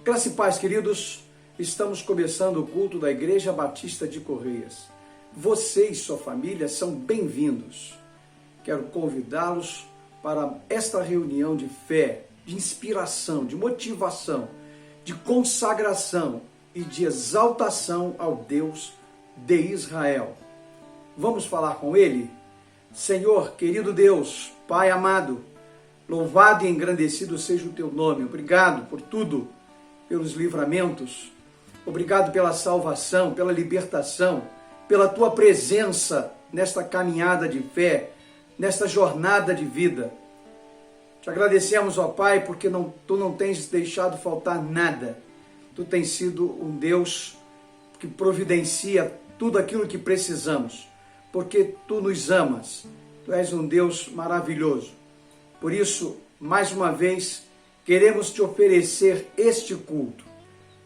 Graça e paz, queridos, estamos começando o culto da Igreja Batista de Correias. Você e sua família são bem-vindos. Quero convidá-los para esta reunião de fé, de inspiração, de motivação, de consagração e de exaltação ao Deus de Israel. Vamos falar com Ele? Senhor, querido Deus, Pai amado, louvado e engrandecido seja o Teu nome. Obrigado por tudo, pelos livramentos. Obrigado pela salvação, pela libertação, pela Tua presença nesta caminhada de fé, nesta jornada de vida. Te agradecemos, ó Pai, porque Tu não tens deixado faltar nada. Tu tens sido um Deus que providencia tudo aquilo que precisamos, porque Tu nos amas. Tu és um Deus maravilhoso. Por isso, mais uma vez, queremos Te oferecer este culto,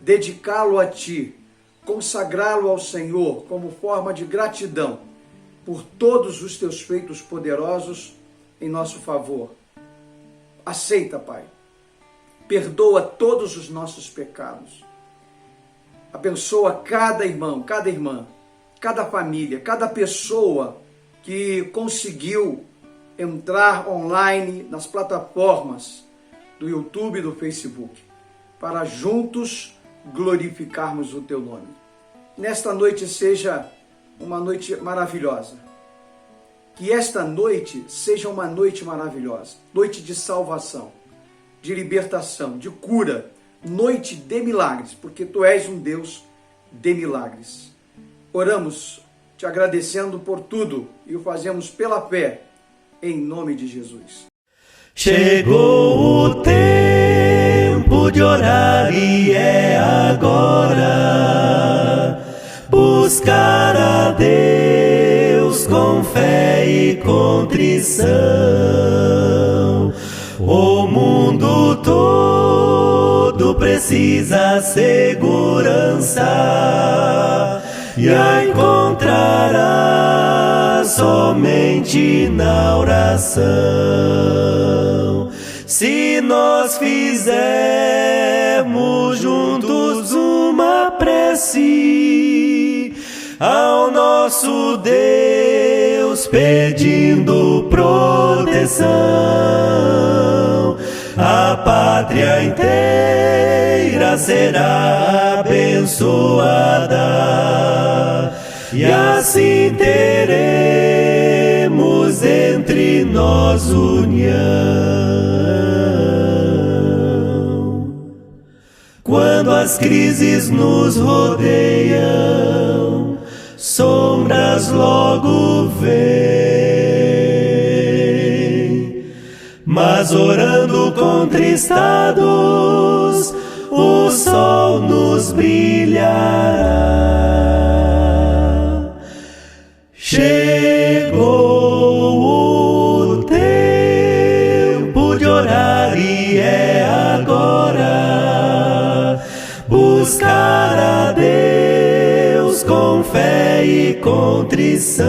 dedicá-lo a Ti, consagrá-lo ao Senhor como forma de gratidão por todos os Teus feitos poderosos em nosso favor. Aceita, Pai. Perdoa todos os nossos pecados. Abençoa cada irmão, cada irmã, cada família, cada pessoa que conseguiu entrar online nas plataformas do YouTube e do Facebook, para juntos glorificarmos o Teu nome. Nesta noite seja uma noite maravilhosa. Que esta noite seja uma noite maravilhosa, noite de salvação, de libertação, de cura, noite de milagres, porque Tu és um Deus de milagres. Oramos Te agradecendo por tudo e o fazemos pela fé, em nome de Jesus. Chegou o tempo de orar e é agora. Buscar a Deus com fé e contrição. O mundo todo precisa segurança e a encontrará somente na oração. Se nós fizermos juntos uma prece ao nosso Deus pedindo proteção, a pátria inteira será abençoada e assim teremos entre nós união. Quando as crises nos rodeiam, sombras logo vêm, mas orando contristados, o sol nos brilhará. Chegou o tempo de orar e é agora. Buscar a Deus com fé e contrição.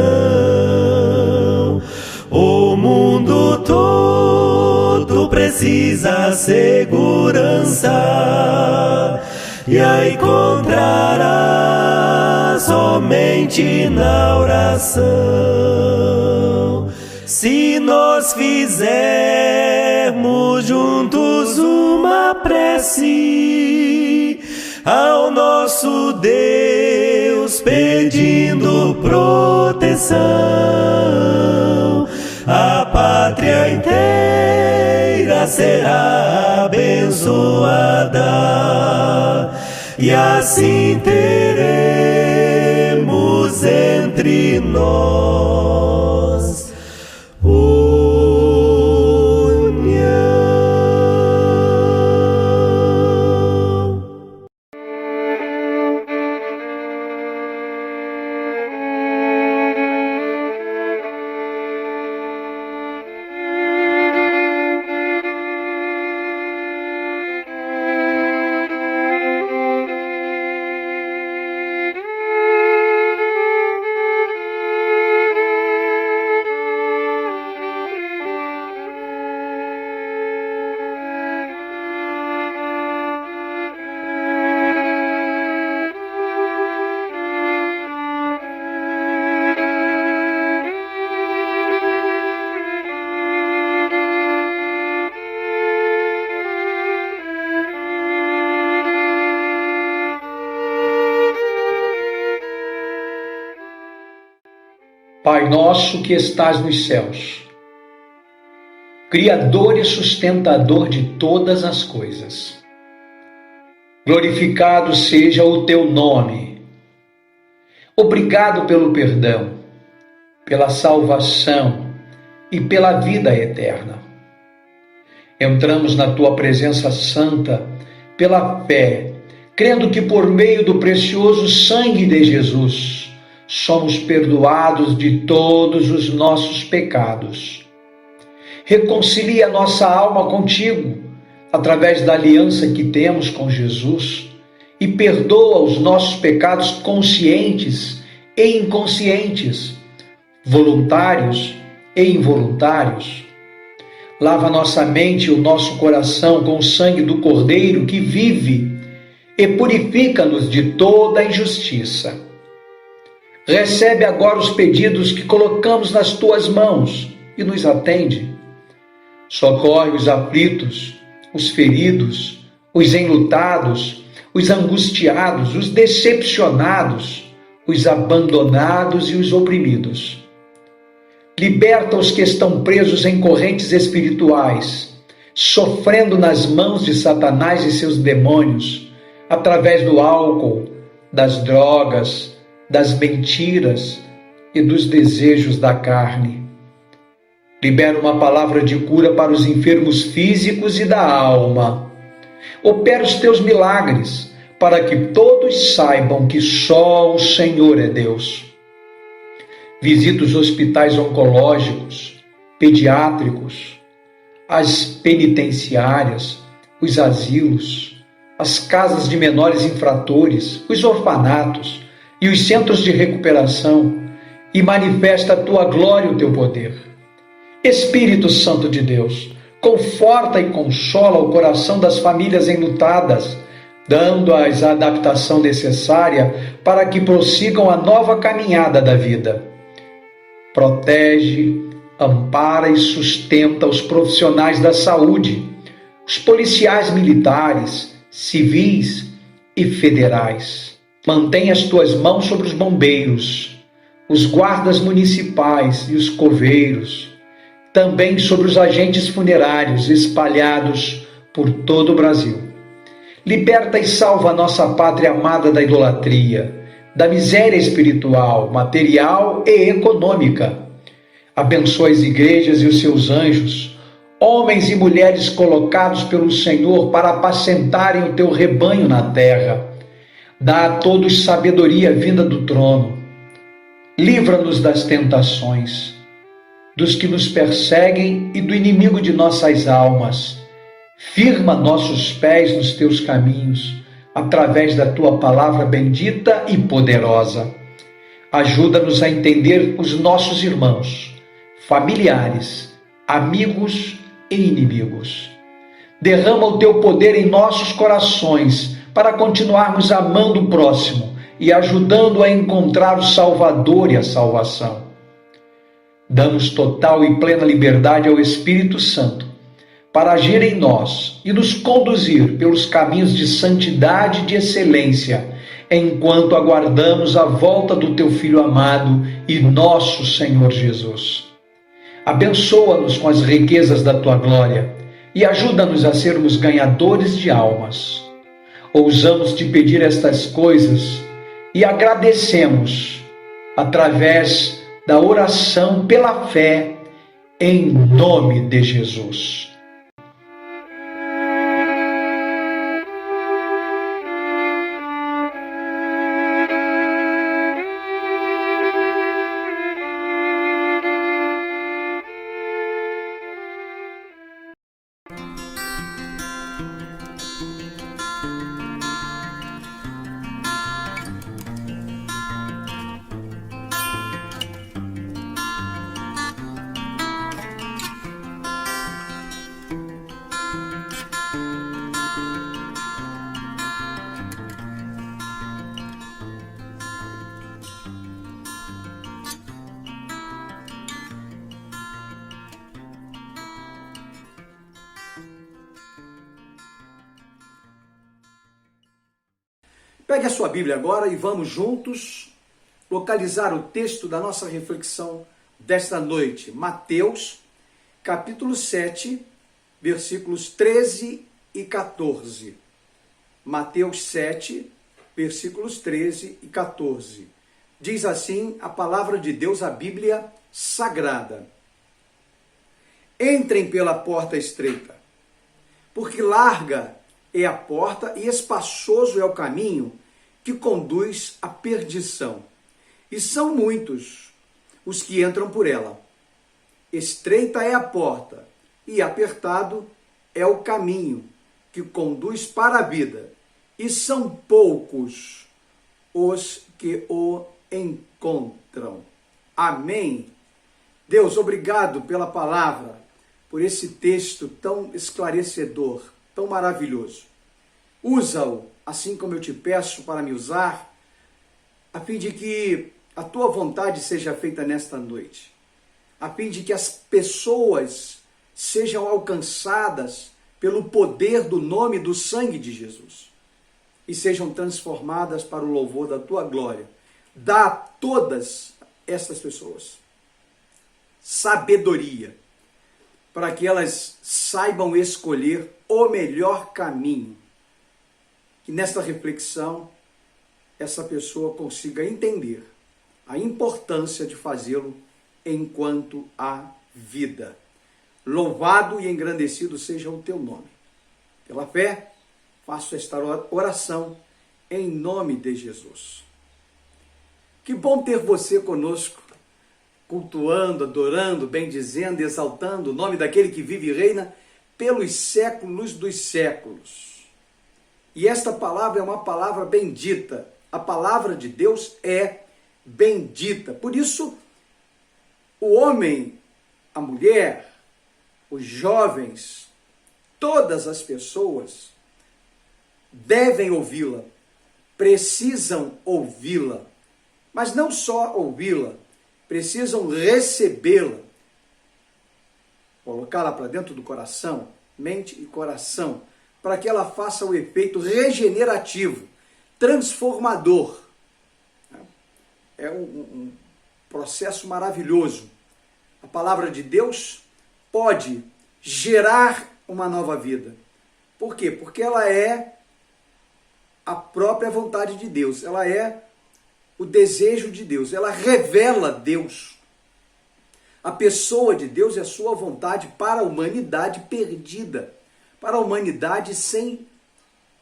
O mundo todo precisa segurança e a encontrará somente na oração. Se nós fizermos juntos uma prece ao nosso Deus pedindo proteção, a pátria inteira será abençoada e assim teremos entre nós Pai nosso que estás nos céus, Criador e sustentador de todas as coisas, glorificado seja o teu nome. Obrigado pelo perdão, pela salvação e pela vida eterna. Entramos na tua presença santa pela fé, crendo que por meio do precioso sangue de Jesus somos perdoados de todos os nossos pecados. Reconcilia nossa alma contigo, através da aliança que temos com Jesus, e perdoa os nossos pecados conscientes e inconscientes, voluntários e involuntários. Lava nossa mente e o nosso coração com o sangue do Cordeiro que vive e purifica-nos de toda injustiça. Recebe agora os pedidos que colocamos nas tuas mãos e nos atende. Socorre os aflitos, os feridos, os enlutados, os angustiados, os decepcionados, os abandonados e os oprimidos. Liberta os que estão presos em correntes espirituais, sofrendo nas mãos de Satanás e seus demônios, através do álcool, das drogas, das mentiras e dos desejos da carne. Libera uma palavra de cura para os enfermos físicos e da alma. Opera os teus milagres, para que todos saibam que só o Senhor é Deus. Visita os hospitais oncológicos, pediátricos, as penitenciárias, os asilos, as casas de menores infratores, os orfanatos e os centros de recuperação, e manifesta a tua glória e o teu poder. Espírito Santo de Deus, conforta e consola o coração das famílias enlutadas, dando-as a adaptação necessária para que prossigam a nova caminhada da vida. Protege, ampara e sustenta os profissionais da saúde, os policiais militares, civis e federais. Mantém as tuas mãos sobre os bombeiros, os guardas municipais e os coveiros, também sobre os agentes funerários espalhados por todo o Brasil. Liberta e salva a nossa pátria amada da idolatria, da miséria espiritual, material e econômica. Abençoa as igrejas e os seus anjos, homens e mulheres colocados pelo Senhor para apacentarem o teu rebanho na terra. Dá a todos sabedoria vinda do trono. Livra-nos das tentações, dos que nos perseguem e do inimigo de nossas almas. Firma nossos pés nos teus caminhos, através da tua palavra bendita e poderosa. Ajuda-nos a entender os nossos irmãos, familiares, amigos e inimigos. Derrama o teu poder em nossos corações para continuarmos amando o próximo e ajudando a encontrar o Salvador e a salvação. Damos total e plena liberdade ao Espírito Santo para agir em nós e nos conduzir pelos caminhos de santidade e de excelência, enquanto aguardamos a volta do teu Filho amado e nosso Senhor Jesus. Abençoa-nos com as riquezas da tua glória e ajuda-nos a sermos ganhadores de almas. Ousamos te pedir estas coisas e agradecemos através da oração pela fé, em nome de Jesus. Pegue a sua Bíblia agora e vamos juntos localizar o texto da nossa reflexão desta noite. Mateus, capítulo 7, versículos 13 e 14. Mateus 7, versículos 13 e 14. Diz assim a palavra de Deus, a Bíblia Sagrada. Entrem pela porta estreita, porque larga é a porta e espaçoso é o caminho que conduz à perdição. E são muitos os que entram por ela. Estreita é a porta e apertado é o caminho que conduz para a vida. E são poucos os que o encontram. Amém. Deus, obrigado pela palavra, por esse texto tão esclarecedor, tão maravilhoso. Usa-o, assim como eu te peço para me usar, a fim de que a tua vontade seja feita nesta noite, a fim de que as pessoas sejam alcançadas pelo poder do nome e do sangue de Jesus e sejam transformadas para o louvor da tua glória. Dá a todas estas pessoas sabedoria, para que elas saibam escolher o melhor caminho. Que nesta reflexão, essa pessoa consiga entender a importância de fazê-lo enquanto há vida. Louvado e engrandecido seja o teu nome. Pela fé, faço esta oração em nome de Jesus. Que bom ter você conosco, cultuando, adorando, bendizendo, exaltando o nome daquele que vive e reina pelos séculos dos séculos. E esta palavra é uma palavra bendita. A palavra de Deus é bendita. Por isso, o homem, a mulher, os jovens, todas as pessoas devem ouvi-la, precisam ouvi-la, mas não só ouvi-la, precisam recebê-la, colocá-la para dentro do coração, mente e coração, para que ela faça o efeito regenerativo, transformador. É um processo maravilhoso. A palavra de Deus pode gerar uma nova vida. Por quê? Porque ela é a própria vontade de Deus, ela é o desejo de Deus, ela revela Deus. A pessoa de Deus é a sua vontade para a humanidade perdida, para a humanidade sem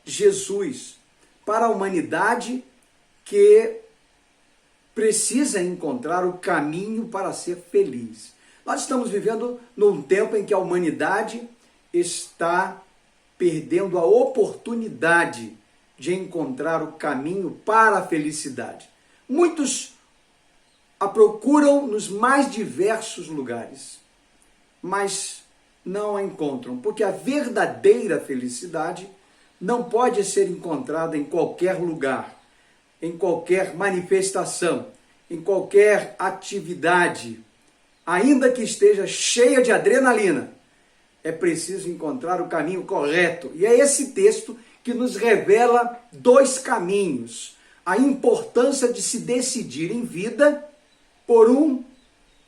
Jesus, para a humanidade que precisa encontrar o caminho para ser feliz. Nós estamos vivendo num tempo em que a humanidade está perdendo a oportunidade de encontrar o caminho para a felicidade. Muitos a procuram nos mais diversos lugares, mas não a encontram, porque a verdadeira felicidade não pode ser encontrada em qualquer lugar, em qualquer manifestação, em qualquer atividade, ainda que esteja cheia de adrenalina. É preciso encontrar o caminho correto. E é esse texto que nos revela dois caminhos. A importância de se decidir em vida por um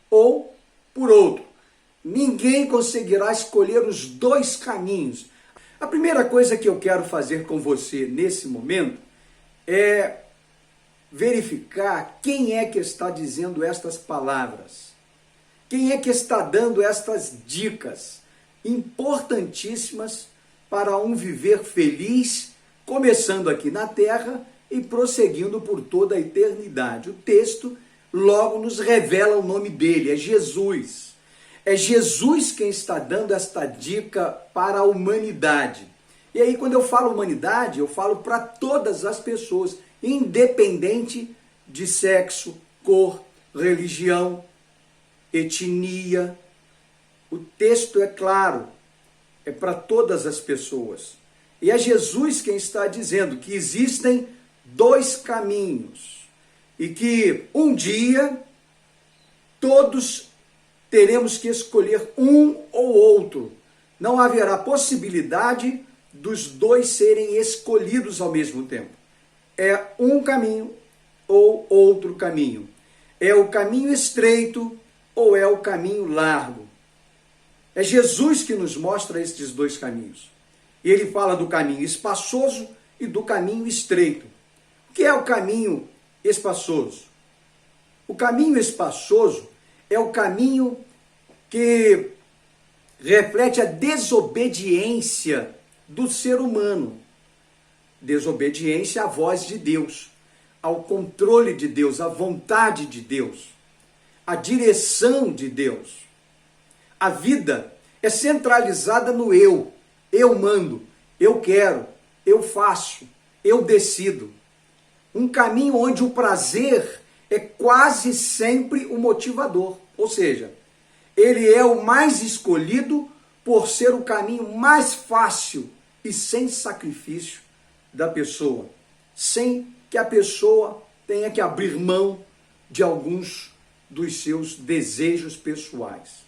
ou por outro. Ninguém conseguirá escolher os dois caminhos. A primeira coisa que eu quero fazer com você nesse momento é verificar quem é que está dizendo estas palavras. Quem é que está dando estas dicas importantíssimas para um viver feliz, começando aqui na terra e prosseguindo por toda a eternidade. O texto logo nos revela o nome dele, é Jesus. É Jesus quem está dando esta dica para a humanidade. E aí, quando eu falo humanidade, eu falo para todas as pessoas, independente de sexo, cor, religião, etnia. O texto é claro, é para todas as pessoas. E é Jesus quem está dizendo que existem dois caminhos e que um dia todos teremos que escolher um ou outro. Não haverá possibilidade dos dois serem escolhidos ao mesmo tempo. É um caminho ou outro caminho? É o caminho estreito ou é o caminho largo? É Jesus que nos mostra estes dois caminhos. E ele fala do caminho espaçoso e do caminho estreito. O que é o caminho espaçoso? O caminho espaçoso é o caminho que reflete a desobediência do ser humano. Desobediência à voz de Deus, ao controle de Deus, à vontade de Deus, à direção de Deus. A vida é centralizada no eu. Eu mando, eu quero, eu faço, eu decido. Um caminho onde o prazer é quase sempre o motivador. Ou seja, ele é o mais escolhido por ser o caminho mais fácil e sem sacrifício da pessoa, sem que a pessoa tenha que abrir mão de alguns dos seus desejos pessoais.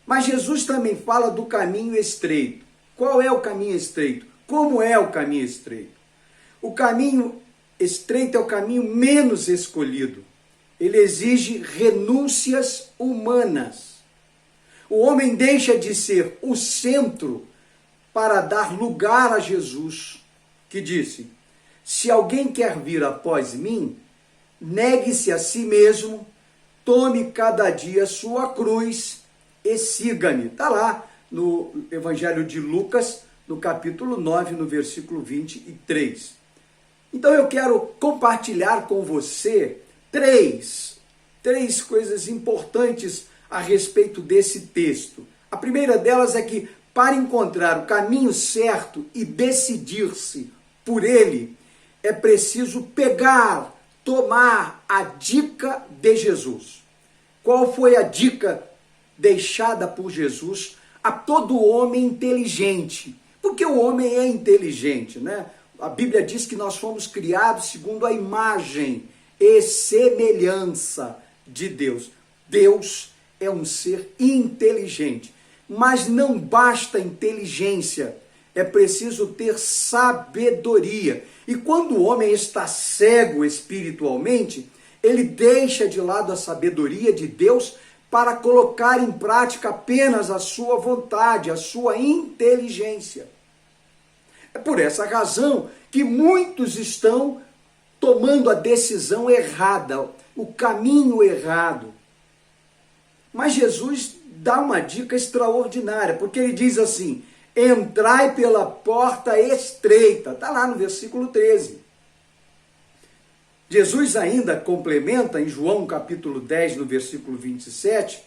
Mas Jesus também fala do caminho estreito. Qual é o caminho estreito? Como é o caminho estreito? O caminho estreito é o caminho menos escolhido. Ele exige renúncias humanas. O homem deixa de ser o centro para dar lugar a Jesus, que disse: se alguém quer vir após mim, negue-se a si mesmo, tome cada dia sua cruz e siga-me. Está lá no Evangelho de Lucas, no capítulo 9, no versículo 23. Então eu quero compartilhar com você três coisas importantes a respeito desse texto. A primeira delas é que, para encontrar o caminho certo e decidir-se por ele, é preciso tomar a dica de Jesus. Qual foi a dica deixada por Jesus a todo homem inteligente? Porque o homem é inteligente, né? A Bíblia diz que nós fomos criados segundo a imagem e semelhança de Deus. Deus é um ser inteligente, mas não basta inteligência, é preciso ter sabedoria. E quando o homem está cego espiritualmente, ele deixa de lado a sabedoria de Deus para colocar em prática apenas a sua vontade, a sua inteligência. É por essa razão que muitos estão tomando a decisão errada, o caminho errado. Mas Jesus dá uma dica extraordinária, porque ele diz assim: entrai pela porta estreita. Está lá no versículo 13. Jesus ainda complementa em João capítulo 10, no versículo 27,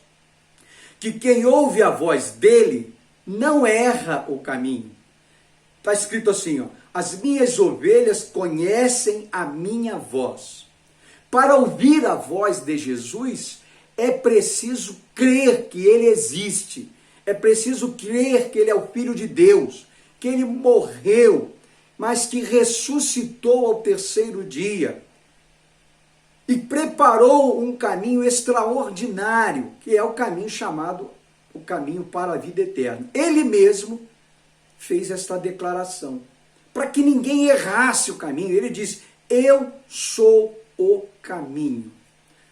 que quem ouve a voz dele não erra o caminho. Está escrito assim, ó: as minhas ovelhas conhecem a minha voz. Para ouvir a voz de Jesus, é preciso crer que ele existe. É preciso crer que ele é o Filho de Deus, que ele morreu, mas que ressuscitou ao terceiro dia e preparou um caminho extraordinário, que é o caminho chamado o caminho para a vida eterna. Ele mesmo fez esta declaração, para que ninguém errasse o caminho. Ele diz: eu sou o caminho.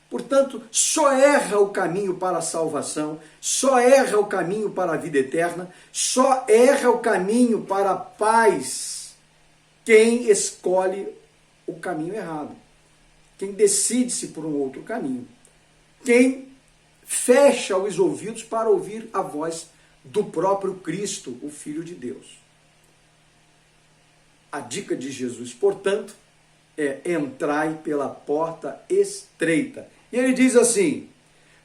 Portanto, só erra o caminho para a salvação, só erra o caminho para a vida eterna, só erra o caminho para a paz quem escolhe o caminho errado, quem decide-se por um outro caminho, quem fecha os ouvidos para ouvir a voz do próprio Cristo, o Filho de Deus. A dica de Jesus, portanto, é: entrai pela porta estreita. E ele diz assim: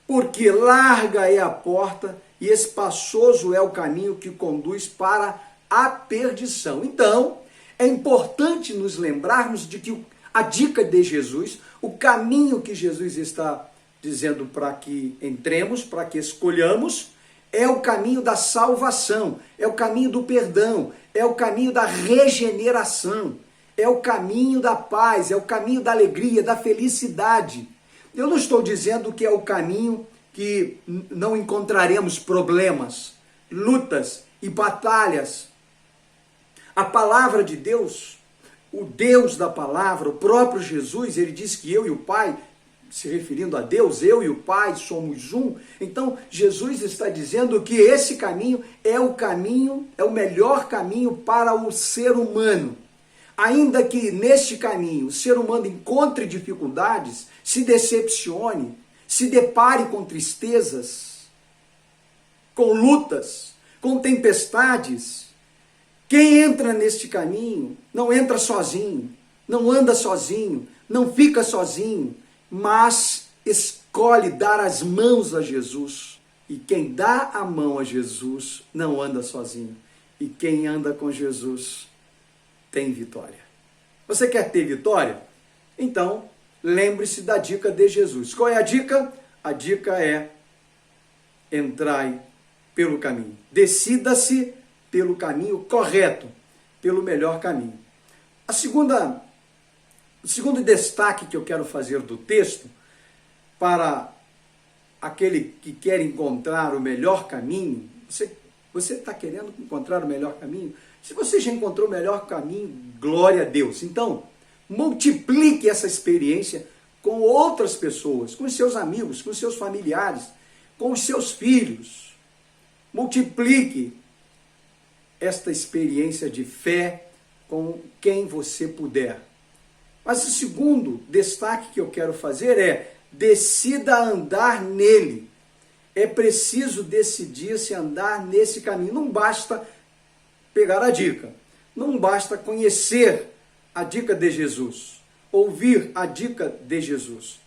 porque larga é a porta e espaçoso é o caminho que conduz para a perdição. Então, é importante nos lembrarmos de que a dica de Jesus, o caminho que Jesus está dizendo para que entremos, para que escolhamos, é o caminho da salvação, é o caminho do perdão, é o caminho da regeneração, é o caminho da paz, é o caminho da alegria, da felicidade. Eu não estou dizendo que é o caminho que não encontraremos problemas, lutas e batalhas. A palavra de Deus o Deus da palavra, o próprio Jesus, ele diz que eu e o Pai, se referindo a Deus, eu e o Pai somos um. Então, Jesus está dizendo que esse caminho, é o melhor caminho para o ser humano. Ainda que neste caminho o ser humano encontre dificuldades, se decepcione, se depare com tristezas, com lutas, com tempestades, quem entra neste caminho não entra sozinho, não anda sozinho, não fica sozinho, mas escolhe dar as mãos a Jesus. E quem dá a mão a Jesus não anda sozinho. E quem anda com Jesus tem vitória. Você quer ter vitória? Então, lembre-se da dica de Jesus. Qual é a dica? A dica é: entrai pelo caminho. Decida-se pelo caminho correto, pelo melhor caminho. O segundo destaque que eu quero fazer do texto, para aquele que quer encontrar o melhor caminho, você está querendo encontrar o melhor caminho? Se você já encontrou o melhor caminho, glória a Deus. Então, multiplique essa experiência com outras pessoas, com os seus amigos, com os seus familiares, com os seus filhos. Multiplique esta experiência de fé com quem você puder. Mas o segundo destaque que eu quero fazer é: decida andar nele. É preciso decidir-se andar nesse caminho. Não basta pegar a dica, não basta conhecer a dica de Jesus, ouvir a dica de Jesus.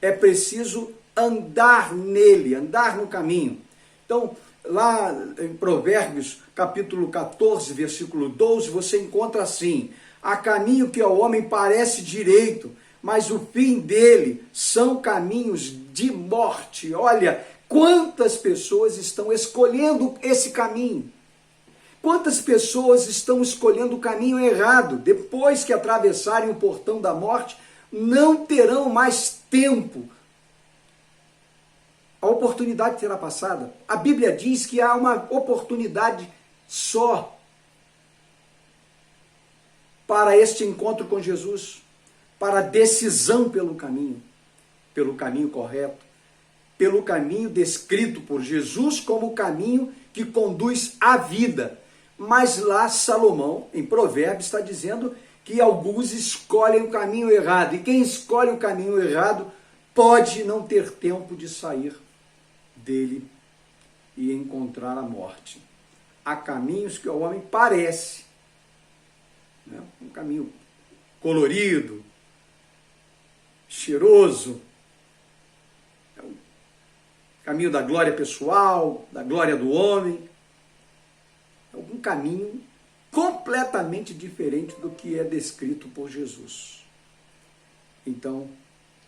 É preciso andar nele, andar no caminho. Então, lá em Provérbios, capítulo 14, versículo 12, você encontra assim: há caminho que ao homem parece direito, mas o fim dele são caminhos de morte. Olha, quantas pessoas estão escolhendo esse caminho? Quantas pessoas estão escolhendo o caminho errado? Depois que atravessarem o portão da morte, não terão mais tempo. A oportunidade será passada. A Bíblia diz que há uma oportunidade só para este encontro com Jesus, para a decisão pelo caminho correto, pelo caminho descrito por Jesus como o caminho que conduz à vida. Mas lá Salomão, em Provérbios, está dizendo que alguns escolhem o caminho errado. E quem escolhe o caminho errado pode não ter tempo de sair dele e encontrar a morte. Há caminhos que ao homem parece, né? Um caminho colorido, cheiroso, é o caminho da glória pessoal, da glória do homem. É um caminho completamente diferente do que é descrito por Jesus. Então,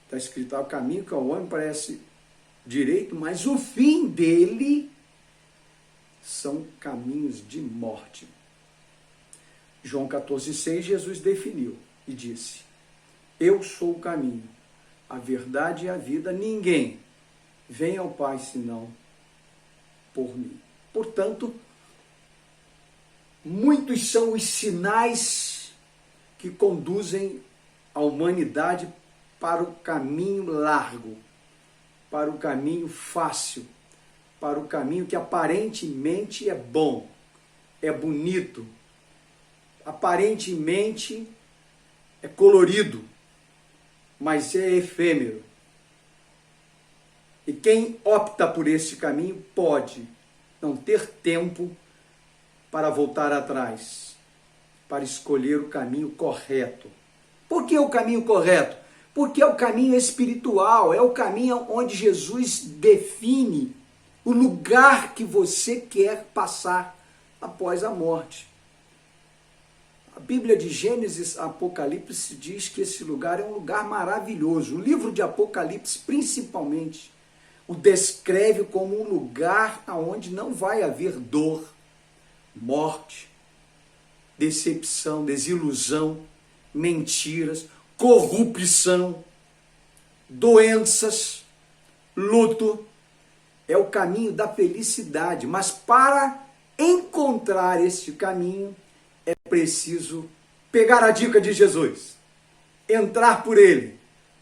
está escrito: o caminho que ao homem parece direito, mas o fim dele são caminhos de morte. João 14,6, Jesus definiu e disse: eu sou o caminho, a verdade e a vida, ninguém vem ao Pai senão por mim. Portanto, muitos são os sinais que conduzem a humanidade para o caminho largo, para o caminho fácil, para o caminho que aparentemente é bom, é bonito, aparentemente é colorido, mas é efêmero. E quem opta por esse caminho pode não ter tempo para voltar atrás, para escolher o caminho correto. Por que o caminho correto? Porque é o caminho espiritual, é o caminho onde Jesus define o lugar que você quer passar após a morte. A Bíblia de Gênesis, Apocalipse, diz que esse lugar é um lugar maravilhoso. O livro de Apocalipse, principalmente, o descreve como um lugar onde não vai haver dor, morte, decepção, desilusão, mentiras, corrupção, doenças, luto. É o caminho da felicidade, mas para encontrar este caminho é preciso pegar a dica de Jesus, entrar por ele,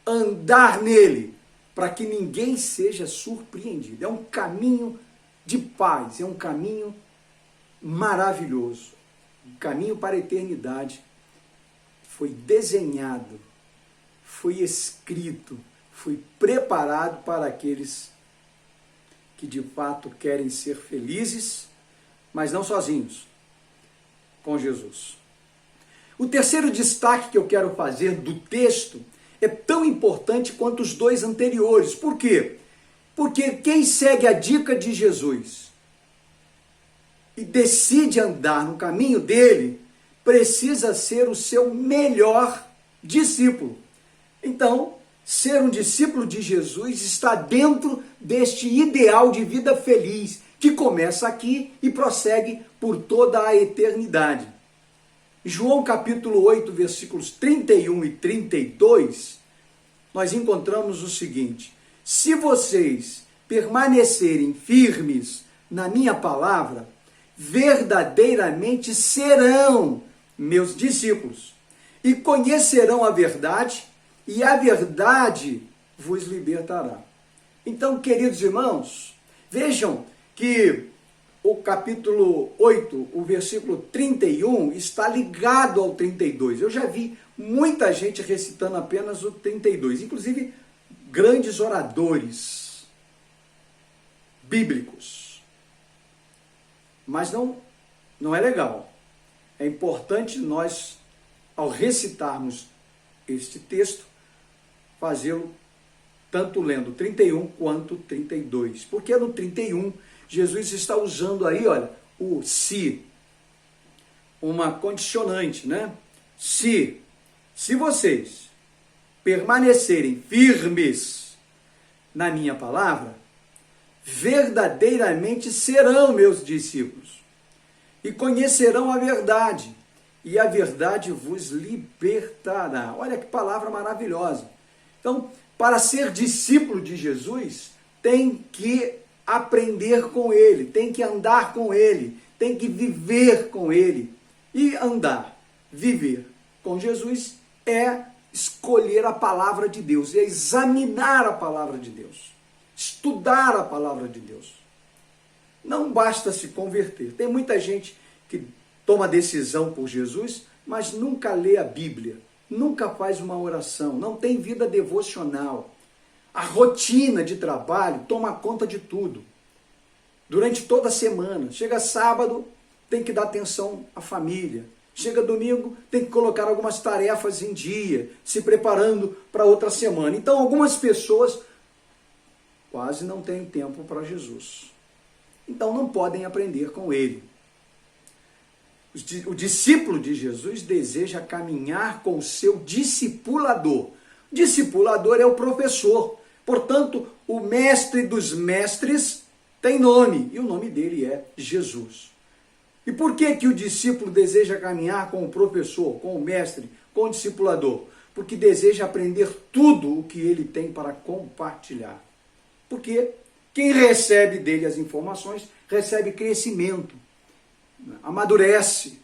andar nele, para que ninguém seja surpreendido. É um caminho de paz, é um caminho maravilhoso, um caminho para a eternidade. Foi desenhado, foi escrito, foi preparado para aqueles que de fato querem ser felizes, mas não sozinhos, com Jesus. O terceiro destaque que eu quero fazer do texto é tão importante quanto os dois anteriores. Por quê? Porque quem segue a dica de Jesus e decide andar no caminho dele, precisa ser o seu melhor discípulo. Então, ser um discípulo de Jesus está dentro deste ideal de vida feliz, que começa aqui e prossegue por toda a eternidade. João capítulo 8, versículos 31 e 32, nós encontramos o seguinte: se vocês permanecerem firmes na minha palavra, verdadeiramente serão meus discípulos e conhecerão a verdade, e a verdade vos libertará. Então, queridos irmãos, vejam que o capítulo 8, o versículo 31, está ligado ao 32. Eu já vi muita gente recitando apenas o 32, inclusive grandes oradores bíblicos. Mas não é legal. É importante nós, ao recitarmos este texto, fazê-lo tanto lendo 31 quanto 32. Porque no 31, Jesus está usando aí, olha, o se, uma condicionante, né? Se vocês permanecerem firmes na minha palavra, verdadeiramente serão meus discípulos e conhecerão a verdade, e a verdade vos libertará. Olha que palavra maravilhosa. Então, para ser discípulo de Jesus, tem que aprender com ele, tem que andar com ele, tem que viver com ele. E andar, viver com Jesus é escolher a palavra de Deus, é examinar a palavra de Deus, estudar a palavra de Deus. Não basta se converter. Tem muita gente que toma decisão por Jesus, mas nunca lê a Bíblia, nunca faz uma oração, não tem vida devocional. A rotina de trabalho toma conta de tudo. Durante toda a semana. Chega sábado, tem que dar atenção à família. Chega domingo, tem que colocar algumas tarefas em dia, se preparando para outra semana. Então, algumas pessoas quase não têm tempo para Jesus. Então, não podem aprender com ele. O discípulo de Jesus deseja caminhar com o seu discipulador. Discipulador é o professor. Portanto, o mestre dos mestres tem nome, e o nome dele é Jesus. E por que o discípulo deseja caminhar com o professor, com o mestre, com o discipulador? Porque deseja aprender tudo o que ele tem para compartilhar. Porque quem recebe dele as informações, recebe crescimento, amadurece,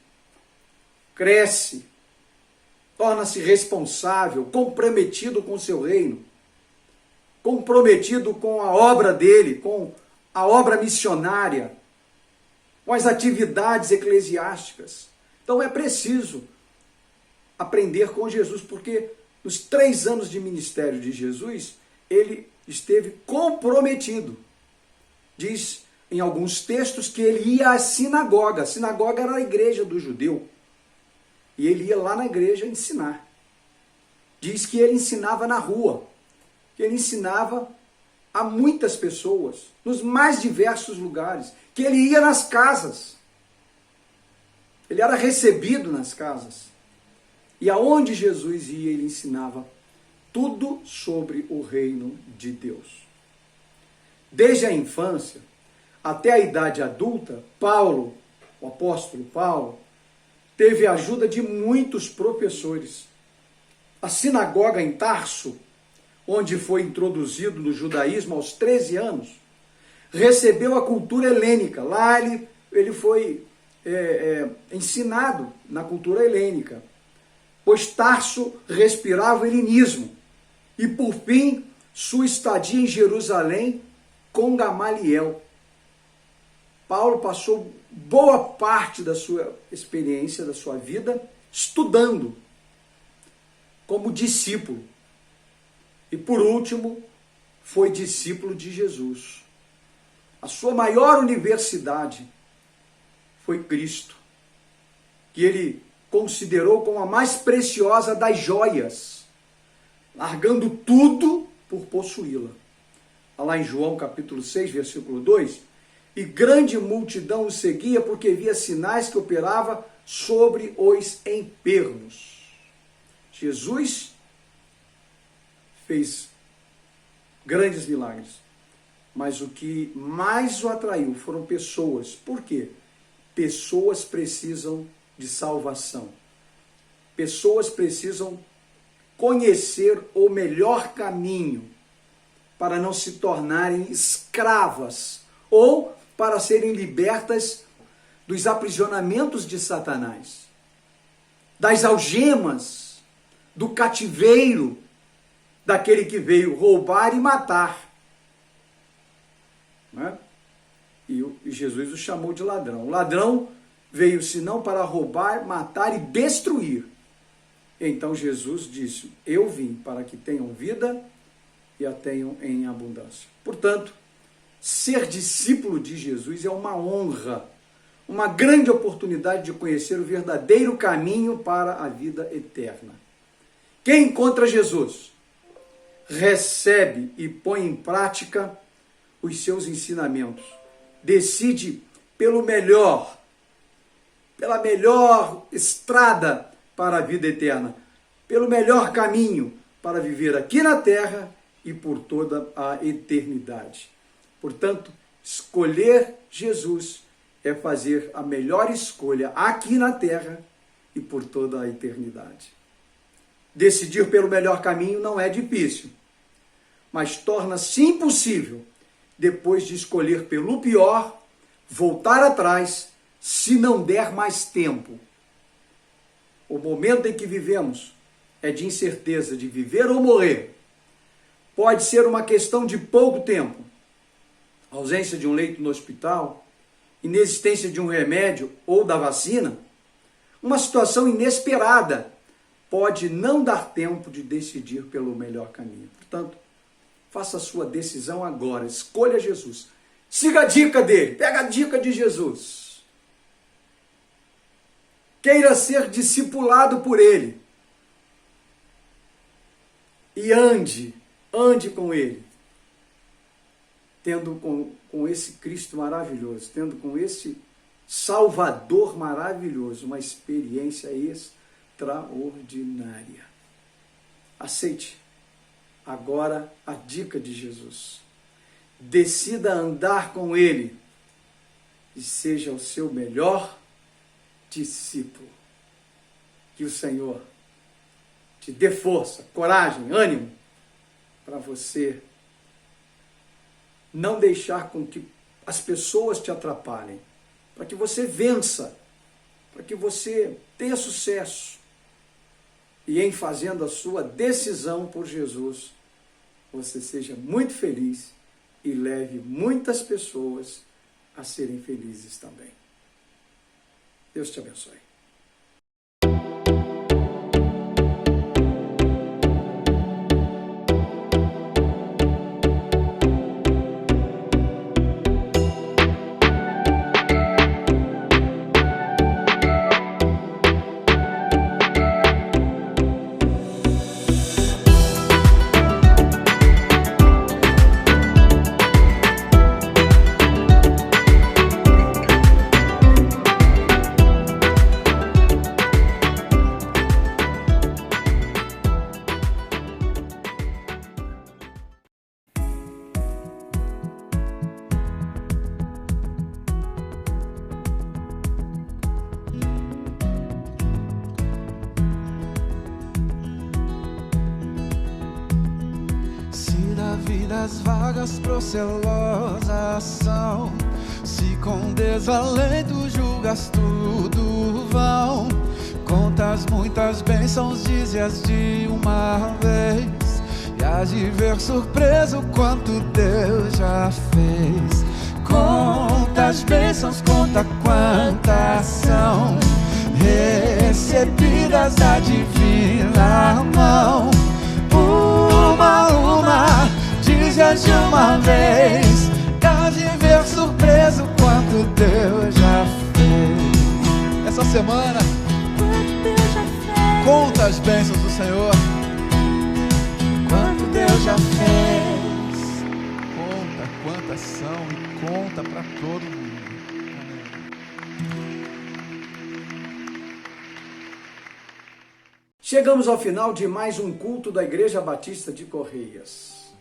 cresce, torna-se responsável, comprometido com o seu reino, comprometido com a obra dele, com a obra missionária, com as atividades eclesiásticas. Então é preciso aprender com Jesus, porque nos 3 anos de ministério de Jesus, ele esteve comprometido. Diz em alguns textos que ele ia à sinagoga. A sinagoga era a igreja do judeu. E ele ia lá na igreja ensinar. Diz que ele ensinava na rua. Que ele ensinava a muitas pessoas, nos mais diversos lugares. Que ele ia nas casas. Ele era recebido nas casas. E aonde Jesus ia, ele ensinava tudo sobre o reino de Deus. Desde a infância até a idade adulta, Paulo, o apóstolo Paulo, teve a ajuda de muitos professores. A sinagoga em Tarso, onde foi introduzido no judaísmo aos 13 anos, recebeu a cultura helênica. Lá ele foi ensinado na cultura helênica. pois Tarso respirava o helenismo. E por fim, sua estadia em Jerusalém com Gamaliel. Paulo passou boa parte da sua experiência, da sua vida, estudando como discípulo. E por último, foi discípulo de Jesus. A sua maior universidade foi Cristo, que ele considerou como a mais preciosa das joias, largando tudo por possuí-la. Lá em João capítulo 6, versículo 2, e grande multidão o seguia porque via sinais que operava sobre os enfermos. Jesus fez grandes milagres, mas o que mais o atraiu foram pessoas. Por quê? Pessoas precisam de salvação. Pessoas precisam conhecer o melhor caminho para não se tornarem escravas ou para serem libertas dos aprisionamentos de Satanás, das algemas, do cativeiro daquele que veio roubar e matar. Né? E Jesus o chamou de ladrão. O ladrão veio senão para roubar, matar e destruir. Então Jesus disse: eu vim para que tenham vida e a tenham em abundância. Portanto, ser discípulo de Jesus é uma honra, uma grande oportunidade de conhecer o verdadeiro caminho para a vida eterna. Quem encontra Jesus, recebe e põe em prática os seus ensinamentos, decide pela melhor estrada para a vida eterna, pelo melhor caminho para viver aqui na terra e por toda a eternidade. Portanto, escolher Jesus é fazer a melhor escolha aqui na terra e por toda a eternidade. Decidir pelo melhor caminho não é difícil, mas torna-se impossível, depois de escolher pelo pior, voltar atrás se não der mais tempo. O momento em que vivemos é de incerteza de viver ou morrer. Pode ser uma questão de pouco tempo. Ausência de um leito no hospital, inexistência de um remédio ou da vacina, uma situação inesperada pode não dar tempo de decidir pelo melhor caminho. Portanto, faça a sua decisão agora, escolha Jesus. Siga a dica dele, pega a dica de Jesus. Queira ser discipulado por ele. E ande com ele. Tendo com esse Cristo maravilhoso, tendo com esse Salvador maravilhoso, uma experiência extraordinária. Aceite agora a dica de Jesus. Decida andar com ele e seja o seu melhor discípulo. Que o Senhor te dê força, coragem, ânimo para você não deixar com que as pessoas te atrapalhem, para que você vença, para que você tenha sucesso. E em fazendo a sua decisão por Jesus, você seja muito feliz e leve muitas pessoas a serem felizes também. Deus te abençoe. Vidas vagas, procelosa são. Se com desalento julgas tudo vão, Quantas muitas bênçãos dize-as de uma vez, e há de ver surpreso quanto Deus já fez. Quantas bênçãos, conta quantas são recebidas da divina mão. Uma, dize-as de uma vez, e há de ver surpreso quanto Deus já fez. Essa semana, conta as bênçãos do Senhor, quanto Deus já fez. Conta quantas são e conta para todo mundo. Chegamos ao final de mais um culto da Igreja Batista de Correias.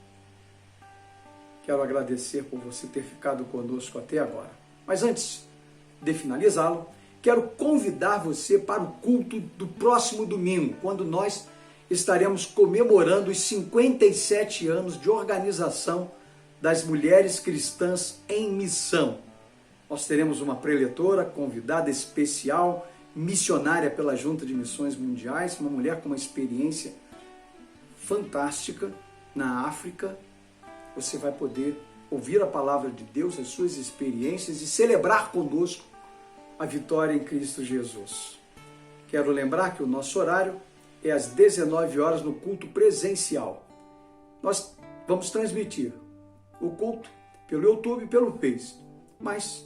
Quero agradecer por você ter ficado conosco até agora. Mas antes de finalizá-lo, quero convidar você para o culto do próximo domingo, quando nós estaremos comemorando os 57 anos de organização das Mulheres Cristãs em Missão. Nós teremos uma preletora, convidada especial, missionária pela Junta de Missões Mundiais, uma mulher com uma experiência fantástica na África. Você vai poder ouvir a palavra de Deus, as suas experiências e celebrar conosco a vitória em Cristo Jesus. Quero lembrar que o nosso horário é às 19 horas no culto presencial. Nós vamos transmitir o culto pelo YouTube e pelo Face, mas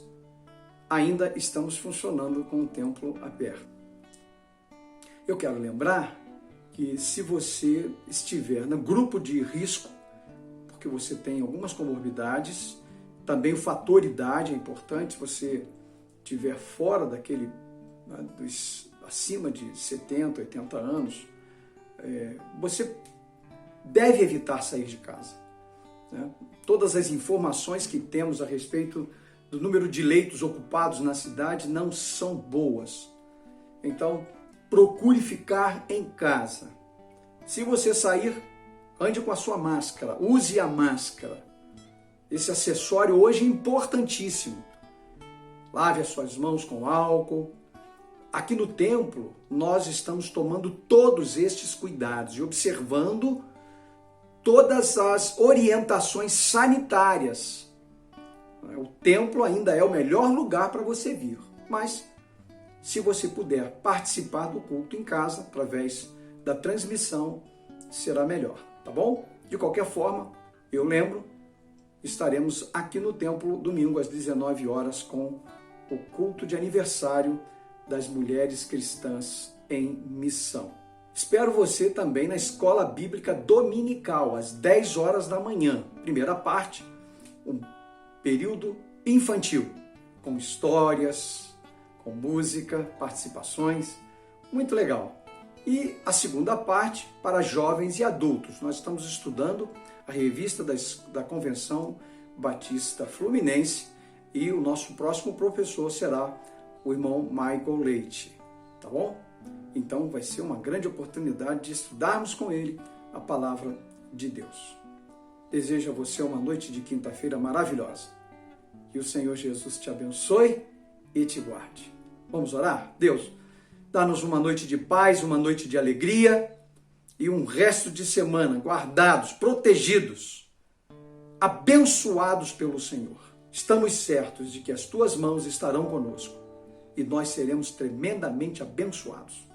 ainda estamos funcionando com o templo aberto. Eu quero lembrar que se você estiver no grupo de risco, porque você tem algumas comorbidades, também o fator idade é importante, se você estiver fora daquele, dos acima de 70, 80 anos, você deve evitar sair de casa. Né? Todas as informações que temos a respeito do número de leitos ocupados na cidade não são boas. Então, procure ficar em casa. Se você sair, ande com a sua máscara, use a máscara. Esse acessório hoje é importantíssimo. Lave as suas mãos com álcool. Aqui no templo, nós estamos tomando todos estes cuidados e observando todas as orientações sanitárias. O templo ainda é o melhor lugar para você vir, mas se você puder participar do culto em casa, através da transmissão, será melhor, tá bom? De qualquer forma, eu lembro, estaremos aqui no templo domingo às 19 horas com o culto de aniversário das Mulheres Cristãs em Missão. Espero você também na Escola Bíblica Dominical, às 10 horas da manhã. Primeira parte, um período infantil, com histórias, com música, participações, muito legal. E a segunda parte, para jovens e adultos. Nós estamos estudando a revista da Convenção Batista Fluminense e o nosso próximo professor será o irmão Michael Leite, tá bom? Então vai ser uma grande oportunidade de estudarmos com ele a palavra de Deus. Desejo a você uma noite de quinta-feira maravilhosa. Que o Senhor Jesus te abençoe e te guarde. Vamos orar? Deus, dá-nos uma noite de paz, uma noite de alegria e um resto de semana guardados, protegidos, abençoados pelo Senhor. Estamos certos de que as tuas mãos estarão conosco e nós seremos tremendamente abençoados.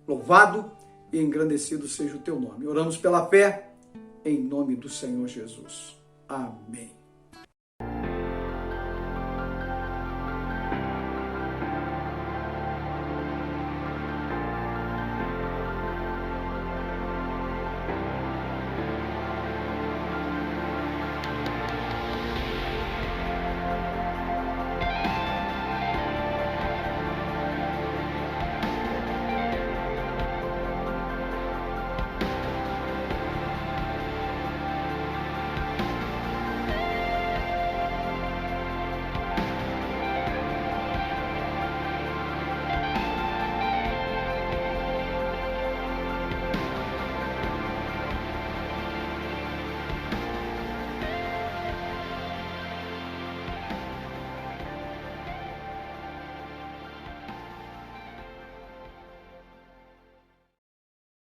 Louvado e engrandecido seja o teu nome. Oramos pela fé, em nome do Senhor Jesus. Amém.